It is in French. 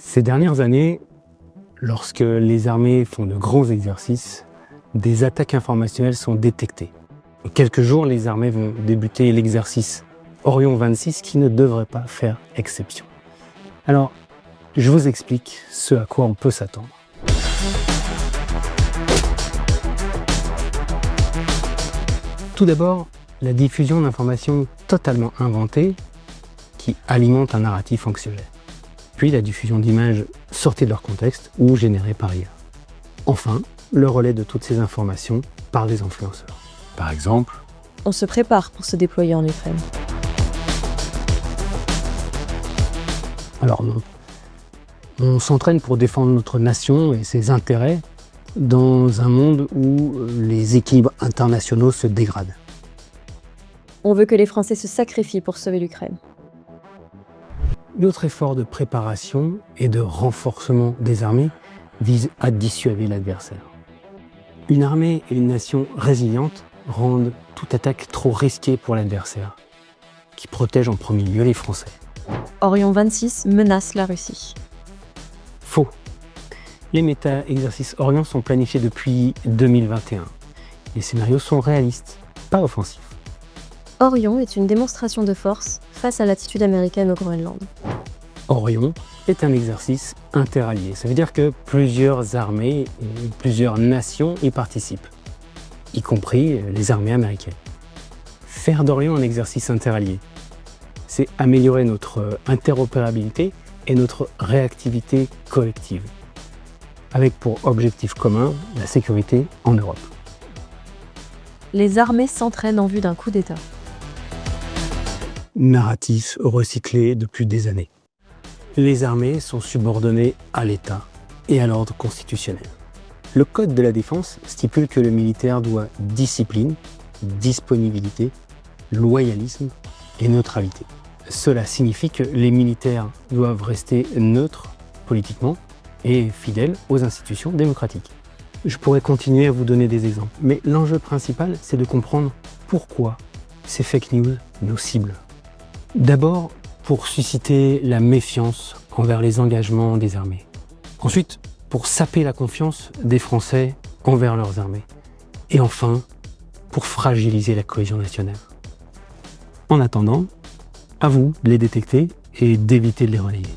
Ces dernières années, lorsque les armées font de grands exercices, des attaques informationnelles sont détectées. En quelques jours, les armées vont débuter l'exercice Orion 26 qui ne devrait pas faire exception. Alors, je vous explique ce à quoi on peut s'attendre. Tout d'abord, la diffusion d'informations totalement inventées qui alimentent un narratif anxiogène. Puis la diffusion d'images sorties de leur contexte ou générées par IA. Enfin, le relais de toutes ces informations par des influenceurs. Par exemple, on se prépare pour se déployer en Ukraine. Alors non. On s'entraîne pour défendre notre nation et ses intérêts dans un monde où les équilibres internationaux se dégradent. On veut que les Français se sacrifient pour sauver l'Ukraine. Notre effort de préparation et de renforcement des armées vise à dissuader l'adversaire. Une armée et une nation résilientes rendent toute attaque trop risquée pour l'adversaire, qui protège en premier lieu les Français. Orion 26 menace la Russie. Faux. Les méta-exercices Orion sont planifiés depuis 2021. Les scénarios sont réalistes, pas offensifs. Orion est une démonstration de force face à l'attitude américaine au Groenland. Orion est un exercice interallié. Ça veut dire que plusieurs armées et plusieurs nations y participent, y compris les armées américaines. Faire d'Orion un exercice interallié, c'est améliorer notre interopérabilité et notre réactivité collective, avec pour objectif commun la sécurité en Europe. Les armées s'entraînent en vue d'un coup d'État. Narratif recyclé depuis des années. Les armées sont subordonnées à l'État et à l'ordre constitutionnel. Le Code de la défense stipule que le militaire doit discipline, disponibilité, loyalisme et neutralité. Cela signifie que les militaires doivent rester neutres politiquement et fidèles aux institutions démocratiques. Je pourrais continuer à vous donner des exemples, mais l'enjeu principal, c'est de comprendre pourquoi ces fake news nous ciblent. D'abord, pour susciter la méfiance envers les engagements des armées. Ensuite, pour saper la confiance des Français envers leurs armées. Et enfin, pour fragiliser la cohésion nationale. En attendant, à vous de les détecter et d'éviter de les relayer.